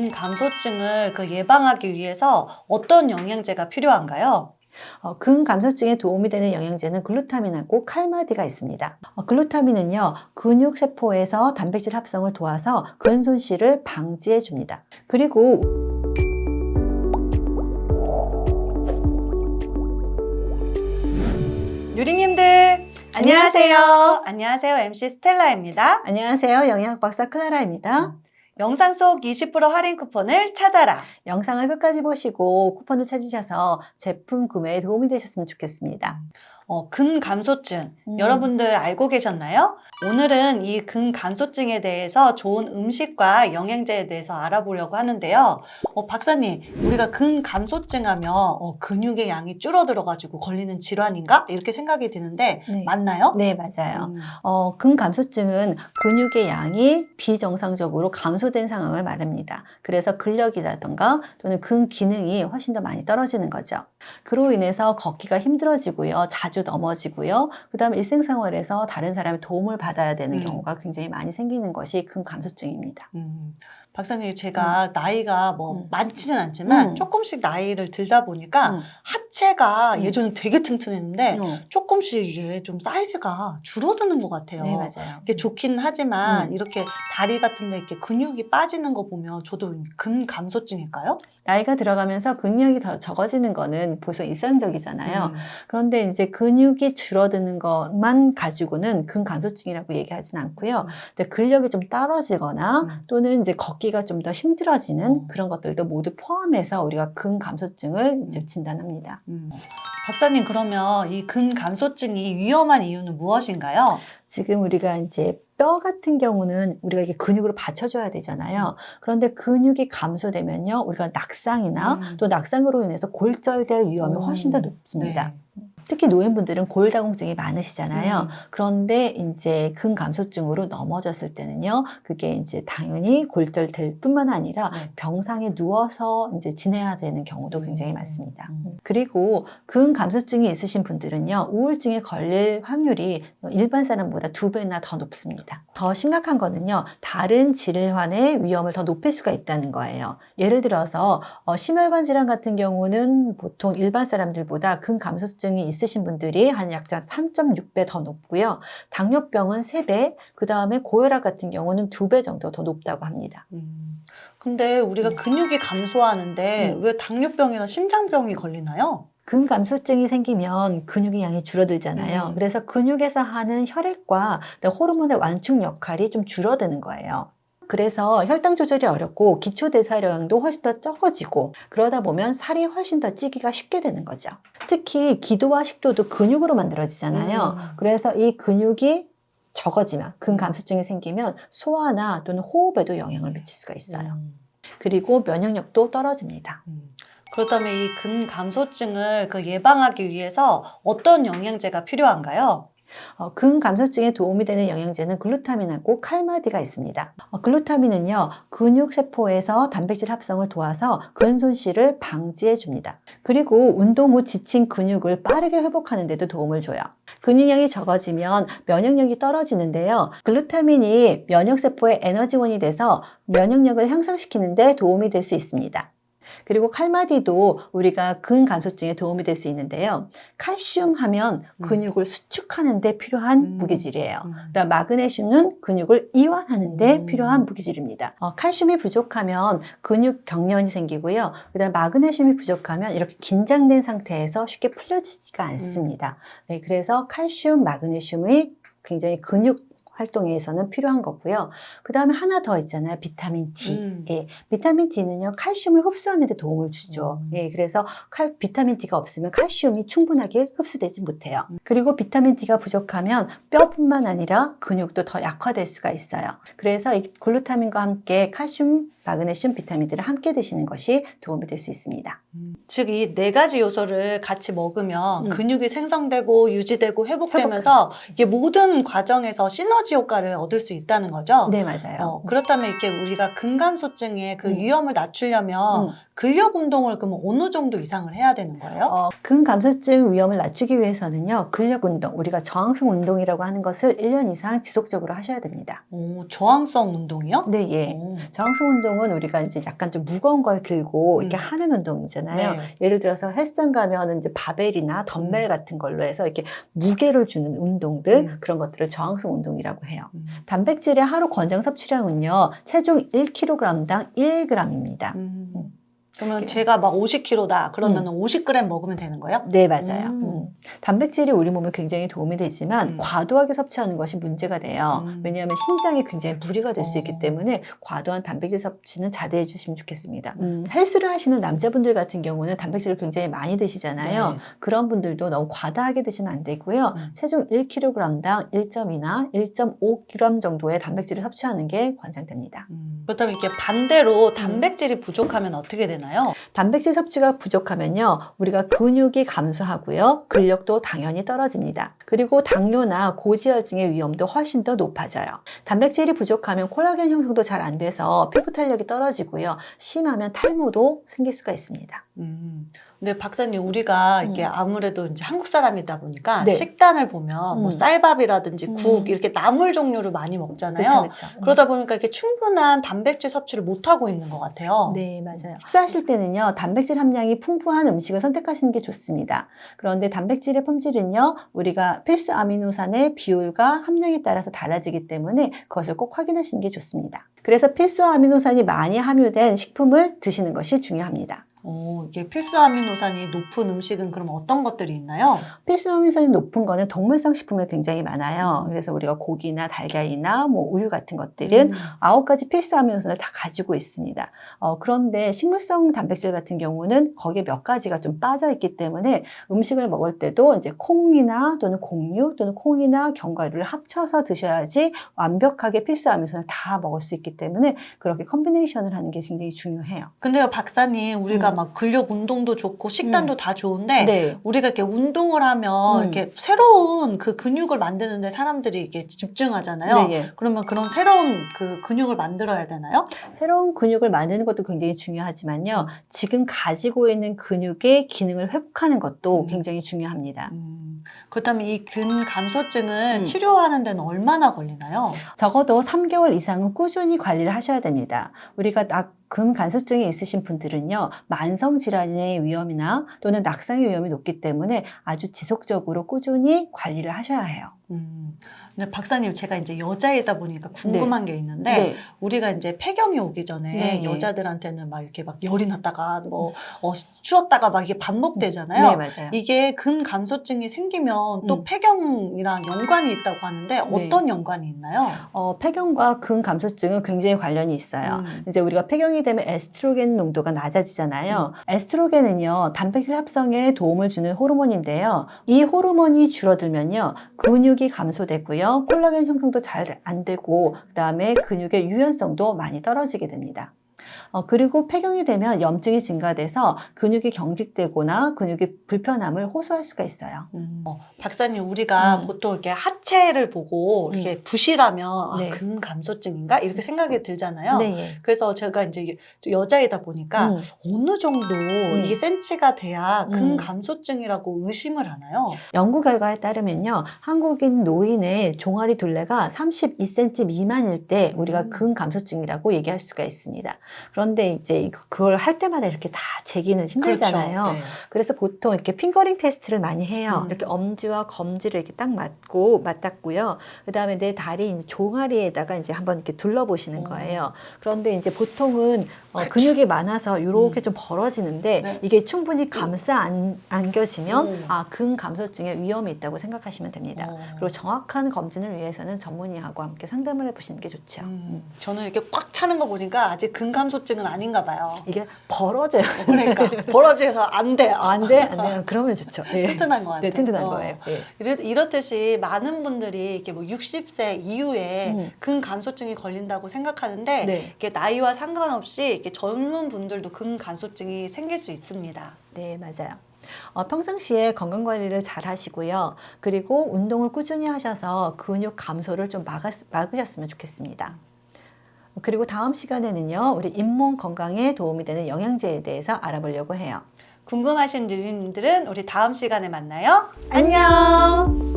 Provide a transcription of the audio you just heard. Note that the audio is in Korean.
근감소증을 예방하기 위해서 어떤 영양제가 필요한가요? 근감소증에 도움이 되는 영양제는 글루타민하고 칼마디가 있습니다. 글루타민은요, 근육세포에서 단백질 합성을 도와서 근손실을 방지해 줍니다. 그리고 유리님들 안녕하세요. 안녕하세요. MC 스텔라입니다. 안녕하세요. 영양학 박사 클라라입니다. 영상 속 20% 할인 쿠폰을 찾아라. 영상을 끝까지 보시고 쿠폰을 찾으셔서 제품 구매에 도움이 되셨으면 좋겠습니다. 근감소증 여러분들 알고 계셨나요? 오늘은 이 근감소증에 대해서 좋은 음식과 영양제에 대해서 알아보려고 하는데요. 박사님, 우리가 근감소증 하면 근육의 양이 줄어들어가지고 걸리는 질환인가? 이렇게 생각이 드는데 네. 맞나요? 네, 맞아요. 근감소증은 근육의 양이 비정상적으로 감소된 상황을 말합니다. 그래서 근력이라던가 또는 근기능이 훨씬 더 많이 떨어지는 거죠. 그로 인해서 걷기가 힘들어지고요. 자주 넘어지고요. 그 다음에 일생생활에서 다른 사람의 도움을 받아야 되는 경우가 굉장히 많이 생기는 것이 근감소증입니다. 박사님, 제가 나이가 많지는 않지만 조금씩 나이를 들다 보니까 하체가 예전에 되게 튼튼했는데 조금씩 이게 좀 사이즈가 줄어드는 것 같아요. 네, 맞아요. 이게 좋긴 하지만 이렇게 다리 같은 데 이렇게 근육이 빠지는 거 보면 저도 근감소증일까요? 나이가 들어가면서 근육이 더 적어지는 거는 벌써 일상적이잖아요. 그런데 이제 근육이 줄어드는 것만 가지고는 근감소증이라고 얘기하진 않고요. 근데 근력이 좀 떨어지거나 또는 이제 걷기가 좀 더 힘들어지는 그런 것들도 모두 포함해서 우리가 근감소증을 이제 진단합니다. 박사님, 그러면 이 근감소증이 위험한 이유는 무엇인가요? 지금 우리가 이제 뼈 같은 경우는 우리가 이게 근육으로 받쳐줘야 되잖아요. 그런데 근육이 감소되면요, 우리가 낙상이나 또 낙상으로 인해서 골절될 위험이 훨씬 더 높습니다. 네. 특히 노인분들은 골다공증이 많으시잖아요. 그런데 이제 근감소증으로 넘어졌을 때는요, 그게 이제 당연히 골절될 뿐만 아니라 병상에 누워서 이제 지내야 되는 경우도 굉장히 많습니다. 그리고 근감소증이 있으신 분들은요, 우울증에 걸릴 확률이 일반 사람보다 2배나 더 높습니다. 더 심각한 거는요, 다른 질환의 위험을 더 높일 수가 있다는 거예요. 예를 들어서 심혈관 질환 같은 경우는 보통 일반 사람들보다 근감소증이 있으신 분들이 한 약 3.6배 더 높고요. 당뇨병은 3배, 그 다음에 고혈압 같은 경우는 2배 정도 더 높다고 합니다. 근데 우리가 근육이 감소하는데 왜 당뇨병이나 심장병이 걸리나요? 근감소증이 생기면 근육의 양이 줄어들잖아요. 그래서 근육에서 하는 혈액과 호르몬의 완충 역할이 좀 줄어드는 거예요. 그래서 혈당 조절이 어렵고 기초대사량도 훨씬 더 적어지고 그러다 보면 살이 훨씬 더 찌기가 쉽게 되는 거죠. 특히 기도와 식도도 근육으로 만들어지잖아요. 그래서 이 근육이 적어지면, 근감소증이 생기면 소화나 또는 호흡에도 영향을 미칠 수가 있어요. 그리고 면역력도 떨어집니다. 그렇다면 이 근감소증을 예방하기 위해서 어떤 영양제가 필요한가요? 근감소증에 도움이 되는 영양제는 글루타민하고 칼마디가 있습니다. 글루타민은요, 근육세포에서 단백질 합성을 도와서 근손실을 방지해 줍니다. 그리고 운동 후 지친 근육을 빠르게 회복하는 데도 도움을 줘요. 근육량이 적어지면 면역력이 떨어지는데요. 글루타민이 면역세포의 에너지원이 돼서 면역력을 향상시키는 데 도움이 될 수 있습니다. 그리고 칼마디도 우리가 근감소증에 도움이 될 수 있는데요. 칼슘 하면 근육을 수축하는 데 필요한 무기질이에요. 그다음 마그네슘은 근육을 이완하는 데 필요한 무기질입니다. 칼슘이 부족하면 근육 경련이 생기고요. 그다음 마그네슘이 부족하면 이렇게 긴장된 상태에서 쉽게 풀려지지가 않습니다. 네, 그래서 칼슘, 마그네슘이 굉장히 근육 활동에서는 필요한 거고요. 그 다음에 하나 더 있잖아요. 비타민 D. 예, 비타민 D는요, 칼슘을 흡수하는 데 도움을 주죠. 예, 그래서 비타민 D가 없으면 칼슘이 충분하게 흡수되지 못해요. 그리고 비타민 D가 부족하면 뼈뿐만 아니라 근육도 더 약화될 수가 있어요. 그래서 이 글루타민과 함께 칼슘, 마그네슘, 비타민들을 함께 드시는 것이 도움이 될 수 있습니다. 즉, 이 4가지 요소를 같이 먹으면 근육이 생성되고 유지되고 회복되면서 이게 모든 과정에서 시너지 효과를 얻을 수 있다는 거죠? 네, 맞아요. 그렇다면 이렇게 우리가 근감소증의 위험을 낮추려면 근력 운동을 그러면 어느 정도 이상을 해야 되는 거예요? 근감소증 위험을 낮추기 위해서는요, 근력 운동, 우리가 저항성 운동이라고 하는 것을 1년 이상 지속적으로 하셔야 됩니다. 오, 저항성 운동이요? 네, 예. 오. 저항성 운동은 우리가 이제 약간 좀 무거운 걸 들고 이렇게 하는 운동이잖아요. 네. 예를 들어서 헬스장 가면은 이제 바벨이나 덤벨 같은 걸로 해서 이렇게 무게를 주는 운동들, 그런 것들을 저항성 운동이라고 해요. 단백질의 하루 권장 섭취량은요, 체중 1kg당 1g입니다. 그러면 이렇게. 제가 막 50kg다 그러면 50g 먹으면 되는 거예요? 네, 맞아요. 단백질이 우리 몸에 굉장히 도움이 되지만 과도하게 섭취하는 것이 문제가 돼요. 왜냐하면 신장에 굉장히 무리가 될 수 있기 때문에 과도한 단백질 섭취는 자제해 주시면 좋겠습니다. 헬스를 하시는 남자분들 같은 경우는 단백질을 굉장히 많이 드시잖아요. 네. 그런 분들도 너무 과다하게 드시면 안 되고요. 체중 1kg당 1.2나 1.5g 정도의 단백질을 섭취하는 게 권장됩니다. 그렇다면 이렇게 반대로 단백질이 부족하면 어떻게 되나요? 단백질 섭취가 부족하면요, 우리가 근육이 감소하고요, 근력도 당연히 떨어집니다. 그리고 당뇨나 고지혈증의 위험도 훨씬 더 높아져요. 단백질이 부족하면 콜라겐 형성도 잘 안 돼서 피부 탄력이 떨어지고요, 심하면 탈모도 생길 수가 있습니다. 근데 박사님, 우리가 이게 아무래도 이제 한국 사람이다 보니까 네. 식단을 보면 뭐 쌀밥이라든지 국 이렇게 나물 종류를 많이 먹잖아요. 그쵸. 그러다 보니까 이렇게 충분한 단백질 섭취를 못 하고 있는 것 같아요. 네, 맞아요. 식사하실 때는요, 단백질 함량이 풍부한 음식을 선택하시는 게 좋습니다. 그런데 단백질의 품질은요, 우리가 필수 아미노산의 비율과 함량에 따라서 달라지기 때문에 그것을 꼭 확인하시는 게 좋습니다. 그래서 필수 아미노산이 많이 함유된 식품을 드시는 것이 중요합니다. 이게 필수 아미노산이 높은 음식은 그럼 어떤 것들이 있나요? 필수 아미노산이 높은 거는 동물성 식품이 굉장히 많아요. 그래서 우리가 고기나 달걀이나 뭐 우유 같은 것들은 9가지 필수 아미노산을 다 가지고 있습니다. 그런데 식물성 단백질 같은 경우는 거기에 몇 가지가 좀 빠져 있기 때문에 음식을 먹을 때도 이제 콩이나 또는 곡류 또는 콩이나 견과류를 합쳐서 드셔야지 완벽하게 필수 아미노산을 다 먹을 수 있기 때문에 그렇게 컨비네이션을 하는 게 굉장히 중요해요. 근데요, 박사님, 우리가 막 근력 운동도 좋고 식단도 다 좋은데 네. 우리가 이렇게 운동을 하면 이렇게 새로운 그 근육을 만드는데 사람들이 이렇게 집중하잖아요. 네. 그러면 그런 새로운 그 근육을 만들어야 되나요? 새로운 근육을 만드는 것도 굉장히 중요하지만요. 지금 가지고 있는 근육의 기능을 회복하는 것도 굉장히 중요합니다. 그렇다면 이 근감소증을 치료하는 데는 얼마나 걸리나요? 적어도 3개월 이상은 꾸준히 관리를 하셔야 됩니다. 우리가 근간소증이 있으신 분들은요, 만성질환의 위험이나 또는 낙상의 위험이 높기 때문에 아주 지속적으로 꾸준히 관리를 하셔야 해요. 근데 박사님, 제가 이제 여자이다 보니까 궁금한 게 있는데 네. 우리가 이제 폐경이 오기 전에 네. 여자들한테는 막 이렇게 막 열이 났다가 뭐 추웠다가 막 이게 반복되잖아요. 네, 맞아요. 이게 근감소증이 생기면 또 폐경이랑 연관이 있다고 하는데 어떤 연관이 있나요? 폐경과 근감소증은 굉장히 관련이 있어요. 이제 우리가 폐경이 되면 에스트로겐 농도가 낮아지잖아요. 에스트로겐은요, 단백질 합성에 도움을 주는 호르몬인데요. 이 호르몬이 줄어들면요, 근육이 감소되고요, 콜라겐 형성도 잘 안 되고, 그 다음에 근육의 유연성도 많이 떨어지게 됩니다. 그리고 폐경이 되면 염증이 증가돼서 근육이 경직되거나 근육이 불편함을 호소할 수가 있어요. 박사님, 우리가 보통 이렇게 하체를 보고 이렇게 부실하면 네. 근감소증인가? 이렇게 생각이 들잖아요. 네. 그래서 제가 이제 여자이다 보니까 어느 정도 이게 센치가 돼야 근감소증이라고 의심을 하나요? 연구 결과에 따르면요, 한국인 노인의 종아리 둘레가 32cm 미만일 때 우리가 근감소증이라고 얘기할 수가 있습니다. 그런데 이제 그걸 할 때마다 이렇게 다 재기는 힘들잖아요. 그렇죠. 네. 그래서 보통 이렇게 핑거링 테스트를 많이 해요. 이렇게 엄지와 검지를 이렇게 딱 맞닿고요. 그 다음에 내 다리 이제 종아리에다가 이제 한번 이렇게 둘러보시는 거예요. 그런데 이제 보통은 근육이 많아서 이렇게 좀 벌어지는데 네. 이게 충분히 안겨지면 근감소증의 위험이 있다고 생각하시면 됩니다. 그리고 정확한 검진을 위해서는 전문의하고 함께 상담을 해보시는 게 좋죠. 저는 이렇게 꽉 차는 거 보니까 아직 근감소증은 아닌가 봐요. 이게 벌어져요. 그러니까 벌어져서 안 돼요. 안 돼? 그러면 좋죠. 네. 튼튼한 것 같아요. 네, 튼튼한 거예요. 네. 이렇듯이 많은 분들이 이렇게 뭐 60세 이후에 근감소증이 걸린다고 생각하는데 네. 이렇게 나이와 상관없이 이렇게 젊은 분들도 근감소증이 생길 수 있습니다. 네, 맞아요. 평상시에 건강관리를 잘 하시고요. 그리고 운동을 꾸준히 하셔서 근육 감소를 좀 막으셨으면 좋겠습니다. 그리고 다음 시간에는요, 우리 잇몸 건강에 도움이 되는 영양제에 대해서 알아보려고 해요. 궁금하신 누님들은 우리 다음 시간에 만나요. 안녕!